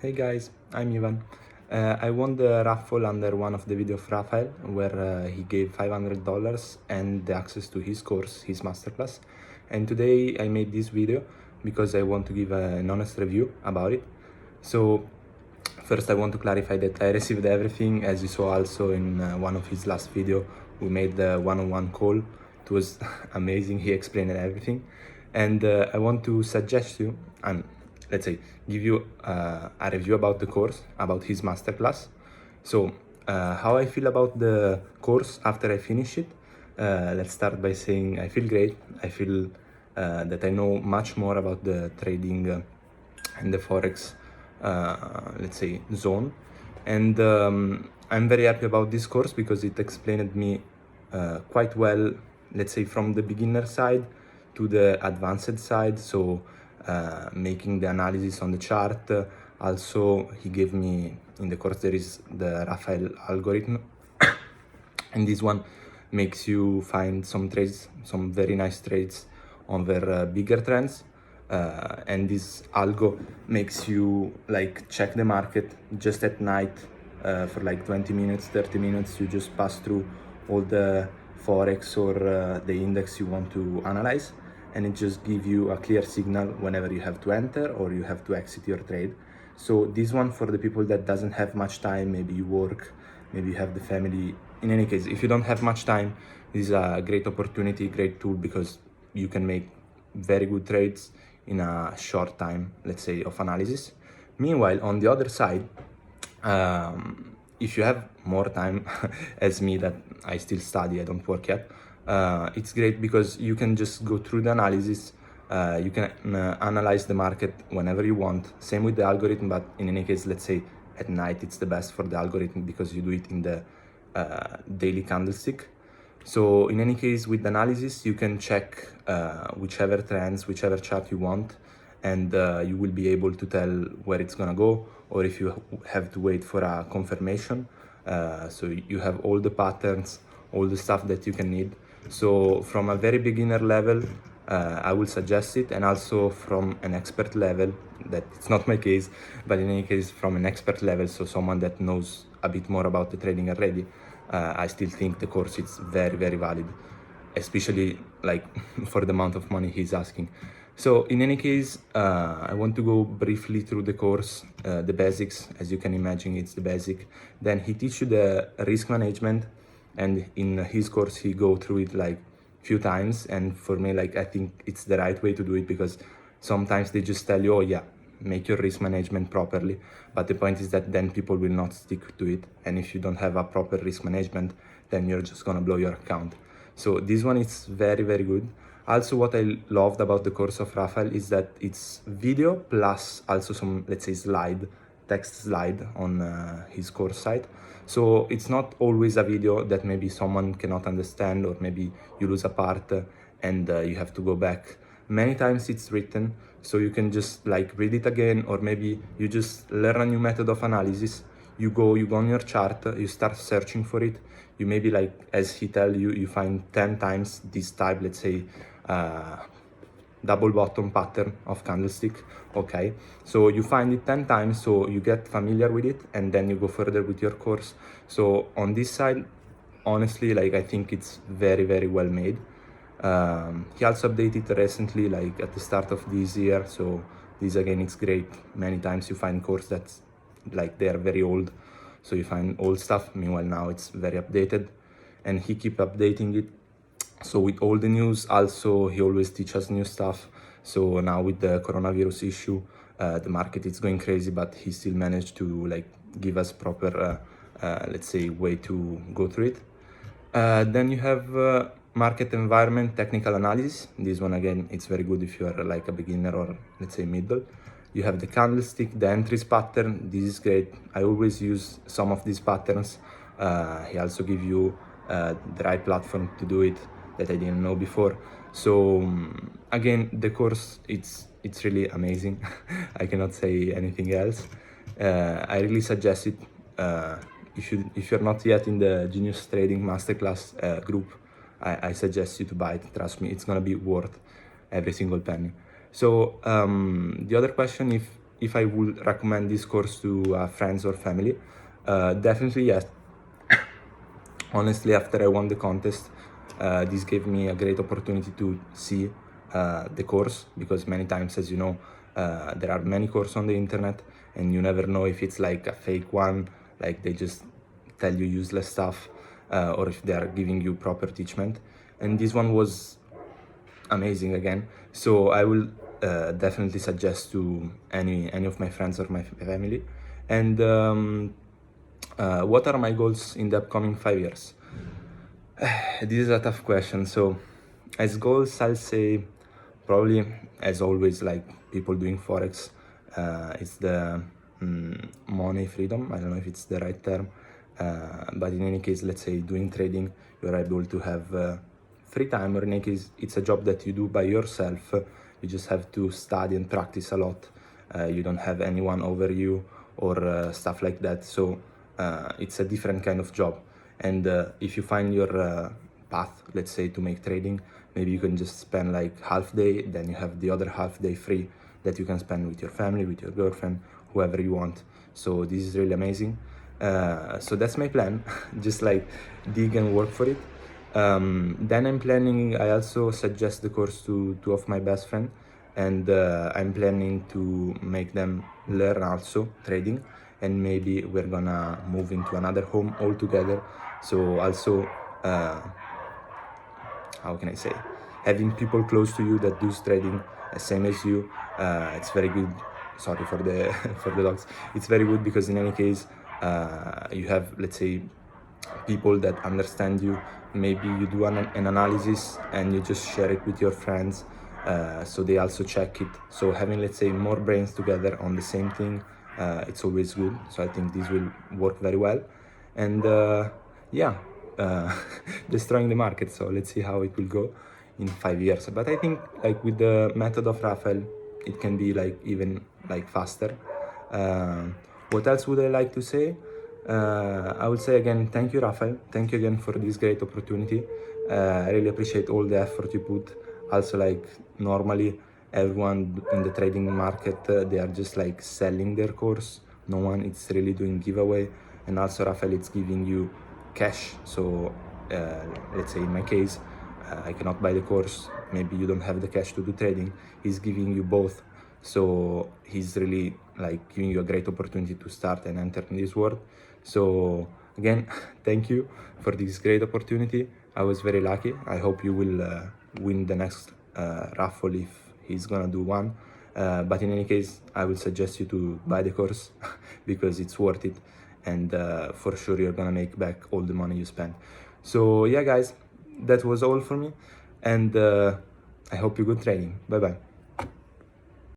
Hey guys, I'm Ivan. I won the raffle under one of the video of Rafael where he gave $500 and the access to his course, his masterclass. And today I made this video because I want to give an honest review about it. So first I want to clarify that I received everything, as you saw also in one of his last video. We made the one-on-one call. It was amazing. He explained everything. And I want to suggest you and let's say give you a review about the course, about his masterclass. So how I feel about the course after I finish it. Let's start by saying I feel great. I feel that I know much more about the trading and the Forex let's say zone, and I'm very happy about this course because it explained me quite well, let's say from the beginner side to the advanced side. So making the analysis on the chart. Also he gave me in the course there is the Rafael algorithm and this one makes you find some trades, some very nice trades on their bigger trends. And this algo makes you like check the market just at night for like 20 minutes, 30 minutes. You just pass through all the Forex or the index you want to analyze, and it just gives you a clear signal whenever you have to enter or you have to exit your trade. So this one for the people that doesn't have much time, maybe you work, maybe you have the family. In any case, if you don't have much time, this is a great opportunity, great tool, because you can make very good trades in a short time, let's say, of analysis. Meanwhile, on the other side, if you have more time as me, that I still study, I don't work yet, it's great because you can just go through the analysis. You can analyze the market whenever you want. Same with the algorithm, but in any case, let's say at night it's the best for the algorithm because you do it in the daily candlestick. So in any case, with analysis, you can check whichever trends, whichever chart you want, and you will be able to tell where it's gonna go, or if you have to wait for a confirmation. So you have all the patterns, all the stuff that you can need. So from a very beginner level, I will suggest it, and also from an expert level, that it's not my case, but in any case from an expert level, so someone that knows a bit more about the trading already, I still think the course is very, very valid, especially like for the amount of money he's asking. So in any case, I want to go briefly through the course, the basics. As you can imagine, it's the basic. Then he teach you the risk management, and in his course he go through it like few times, and for me, like, I think it's the right way to do it, because sometimes they just tell you, oh yeah, make your risk management properly, but the point is that then people will not stick to it, and if you don't have a proper risk management, then you're just gonna blow your account. So this one is very, very good. Also, what I loved about the course of Rafael is that it's video plus also some, let's say, text slide on his course site. So it's not always a video that maybe someone cannot understand, or maybe you lose a part and you have to go back. Many times it's written, so you can just like read it again, or maybe you just learn a new method of analysis. You go on your chart, you start searching for it. You maybe, like as he tell you, you find 10 times this type, let's say, double bottom pattern of candlestick. Okay, so you find it 10 times, so you get familiar with it, and then you go further with your course. So on this side, honestly, like, I think it's very, very well made. He also updated recently, like at the start of this year, so this again, it's great. Many times you find course that's like they are very old, so you find old stuff. Meanwhile, now it's very updated, and he keep updating it. So with all the news, also he always teaches new stuff. So now with the coronavirus issue, the market is going crazy, but he still managed to like give us proper let's say, way to go through it. Then you have market environment technical analysis. This one again, it's very good if you are like a beginner or let's say middle. You have the candlestick, the entries pattern. This is great. I always use some of these patterns. He also give you the right platform to do it that I didn't know before. So again, the course, it's really amazing. I cannot say anything else. I really suggest it. If you're not yet in the Genius Trading Masterclass group, I suggest you to buy it. Trust me, it's gonna be worth every single penny. So the other question, if I would recommend this course to friends or family, definitely yes. Honestly, after I won the contest, this gave me a great opportunity to see the course, because many times, as you know, there are many courses on the internet and you never know if it's like a fake one, like they just tell you useless stuff, or if they are giving you proper teachment. And this one was amazing again. So I will definitely suggest to any of my friends or my family. And what are my goals in the upcoming 5 years? This is a tough question. So, as goals, I'll say probably, as always, like people doing forex, it's the money freedom. I don't know if it's the right term, but in any case, let's say doing trading, you're able to have free time, or in any case, it's a job that you do by yourself. You just have to study and practice a lot. You don't have anyone over you or stuff like that. So it's a different kind of job. And if you find your path, let's say, to make trading, maybe you can just spend like half day, then you have the other half day free that you can spend with your family, with your girlfriend, whoever you want. So this is really amazing. So that's my plan. Just like dig and work for it. Then I'm planning, I also suggest the course to two of my best friends, and I'm planning to make them learn also trading, and maybe we're gonna move into another home all together. So also, how can I say, having people close to you that do trading same as you, it's very good. Sorry for the for the dogs. It's very good because in any case, you have, let's say, people that understand you. Maybe you do an analysis and you just share it with your friends, so they also check it. So having, let's say, more brains together on the same thing, it's always good. So I think this will work very well. And yeah, destroying the market. So let's see how it will go in 5 years. But I think like with the method of Rafael, it can be like even like faster. What else would I like to say? I would say again, thank you, Rafael. Thank you again for this great opportunity. I really appreciate all the effort you put. Also, like normally, everyone in the trading market, they are just like selling their course. No one is really doing giveaway. And also, Rafael, it's giving you cash. So let's say in my case, I cannot buy the course. Maybe you don't have the cash to do trading. He's giving you both. So he's really like giving you a great opportunity to start and enter in this world. So again, thank you for this great opportunity. I was very lucky. I hope you will win the next raffle if he's gonna do one. But in any case, I will suggest you to buy the course because it's worth it, and for sure you're gonna make back all the money you spent. So yeah, guys, that was all for me, and I hope you good trading. Bye bye.